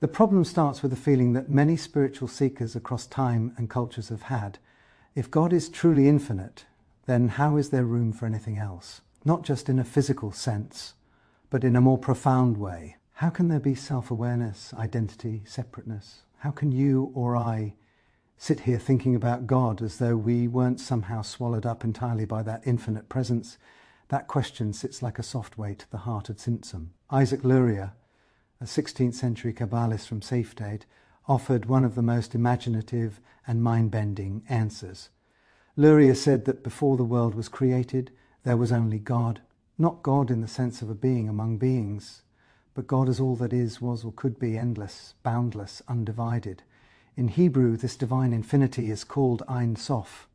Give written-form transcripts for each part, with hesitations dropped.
The problem starts with the feeling that many spiritual seekers across time and cultures have had. If God is truly infinite, then how is there room for anything else? Not just in a physical sense, but in a more profound way. How can there be self-awareness, identity, separateness? How can you or I sit here thinking about God as though we weren't somehow swallowed up entirely by that infinite presence? That question sits like a soft weight at the heart of Tzimtzum. Isaac Luria, a 16th century Kabbalist from Safedade, offered one of the most imaginative and mind-bending answers. Luria said that before the world was created, there was only God. Not God in the sense of a being among beings, but God as all that is, was, or could be, endless, boundless, undivided. In Hebrew, this divine infinity is called Ein Sof,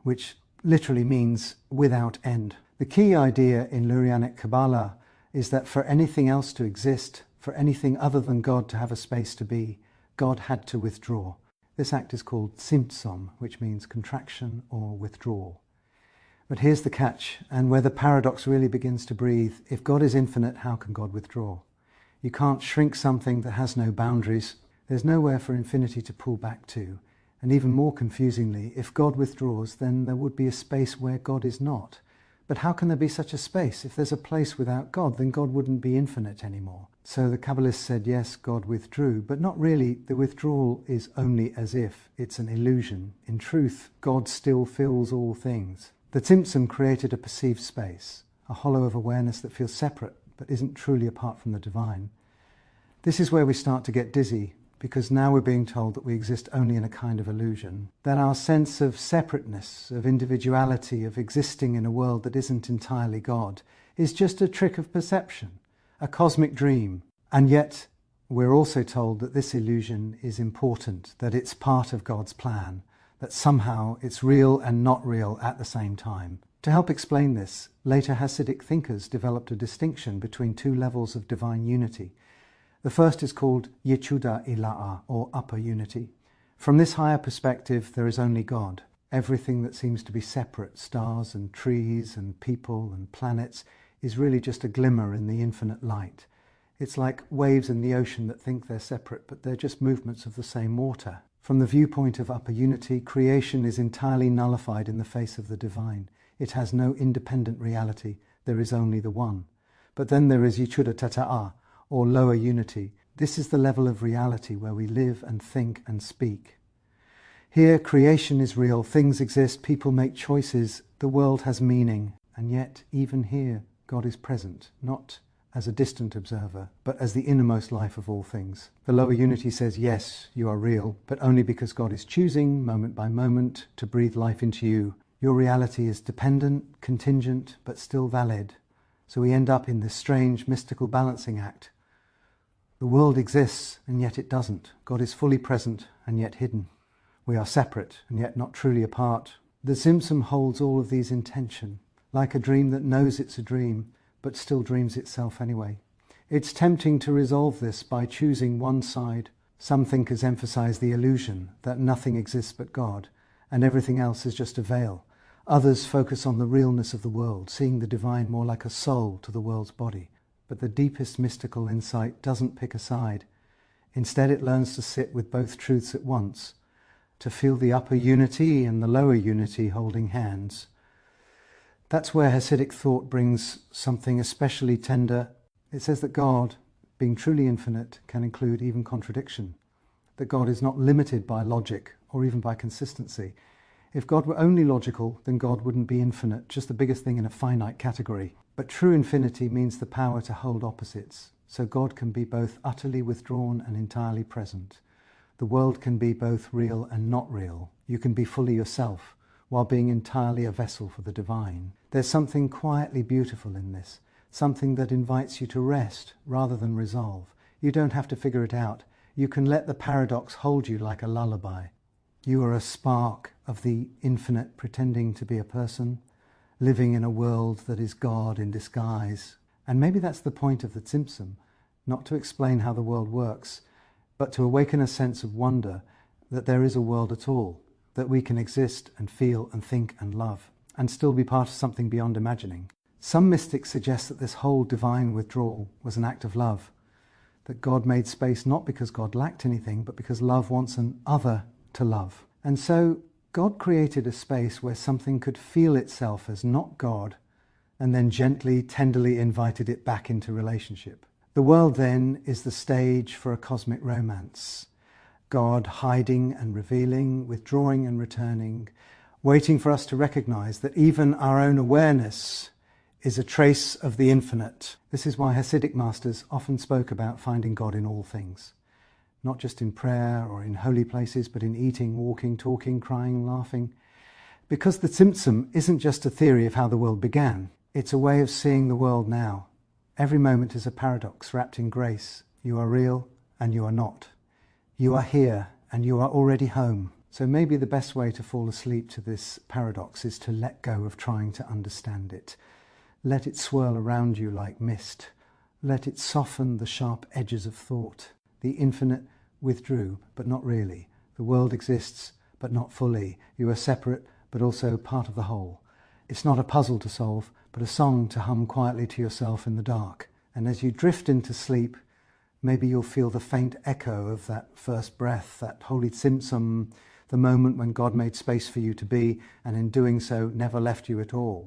which literally means without end. The key idea in Lurianic Kabbalah is that for anything else to exist, for anything other than God to have a space to be, God had to withdraw. This act is called Tzimtzum, which means contraction or withdrawal. But here's the catch, and where the paradox really begins to breathe. If God is infinite, how can God withdraw? You can't shrink something that has no boundaries. There's nowhere for infinity to pull back to. And even more confusingly, if God withdraws, then there would be a space where God is not. But how can there be such a space? If there's a place without God, then God wouldn't be infinite anymore. So the Kabbalists said, yes, God withdrew, but not really. The withdrawal is only as if. It's an illusion. In truth, God still fills all things. The Tzimtzum created a perceived space, a hollow of awareness that feels separate, but isn't truly apart from the divine. This is where we start to get dizzy, because now we're being told that we exist only in a kind of illusion, that our sense of separateness, of individuality, of existing in a world that isn't entirely God, is just a trick of perception, a cosmic dream. And yet we're also told that this illusion is important, that it's part of God's plan, that somehow it's real and not real at the same time. To help explain this, later Hasidic thinkers developed a distinction between two levels of divine unity. The first is called Yechuda Ila'a, or upper unity. From this higher perspective, there is only God. Everything that seems to be separate, stars and trees and people and planets, is really just a glimmer in the infinite light. It's like waves in the ocean that think they're separate, but they're just movements of the same water. From the viewpoint of upper unity, creation is entirely nullified in the face of the divine. It has no independent reality. There is only the one. But then there is Yechuda Tata'a, or lower unity. This is the level of reality where we live and think and speak. Here, creation is real, things exist, people make choices, the world has meaning, and yet, even here, God is present, not as a distant observer, but as the innermost life of all things. The lower unity says, yes, you are real, but only because God is choosing, moment by moment, to breathe life into you. Your reality is dependent, contingent, but still valid. So we end up in this strange, mystical balancing act. The world exists, and yet it doesn't. God is fully present, and yet hidden. We are separate, and yet not truly apart. The Tzimtzum holds all of these in tension, like a dream that knows it's a dream, but still dreams itself anyway. It's tempting to resolve this by choosing one side. Some thinkers emphasize the illusion that nothing exists but God, and everything else is just a veil. Others focus on the realness of the world, seeing the divine more like a soul to the world's body. But the deepest mystical insight doesn't pick a side. Instead, it learns to sit with both truths at once, to feel the upper unity and the lower unity holding hands. That's where Hasidic thought brings something especially tender. It says that God, being truly infinite, can include even contradiction, that God is not limited by logic or even by consistency. If God were only logical, then God wouldn't be infinite, just the biggest thing in a finite category. But true infinity means the power to hold opposites, so God can be both utterly withdrawn and entirely present. The world can be both real and not real. You can be fully yourself, while being entirely a vessel for the divine. There's something quietly beautiful in this, something that invites you to rest rather than resolve. You don't have to figure it out. You can let the paradox hold you like a lullaby. You are a spark of the infinite pretending to be a person, living in a world that is God in disguise. And maybe that's the point of the Tzimtzum, not to explain how the world works, but to awaken a sense of wonder that there is a world at all, that we can exist and feel and think and love, and still be part of something beyond imagining. Some mystics suggest that this whole divine withdrawal was an act of love, that God made space not because God lacked anything, but because love wants an other to love. And so God created a space where something could feel itself as not God, and then gently, tenderly invited it back into relationship. The world then is the stage for a cosmic romance. God hiding and revealing, withdrawing and returning, waiting for us to recognize that even our own awareness is a trace of the infinite. This is why Hasidic masters often spoke about finding God in all things. Not just in prayer or in holy places, but in eating, walking, talking, crying, laughing. Because the Tzimtzum isn't just a theory of how the world began. It's a way of seeing the world now. Every moment is a paradox wrapped in grace. You are real and you are not. You are here and you are already home. So maybe the best way to fall asleep to this paradox is to let go of trying to understand it. Let it swirl around you like mist. Let it soften the sharp edges of thought. The infinite withdrew, but not really. The world exists, but not fully. You are separate, but also part of the whole. It's not a puzzle to solve, but a song to hum quietly to yourself in the dark. And as you drift into sleep, maybe you'll feel the faint echo of that first breath, that holy Tzimtzum, the moment when God made space for you to be, and in doing so never left you at all.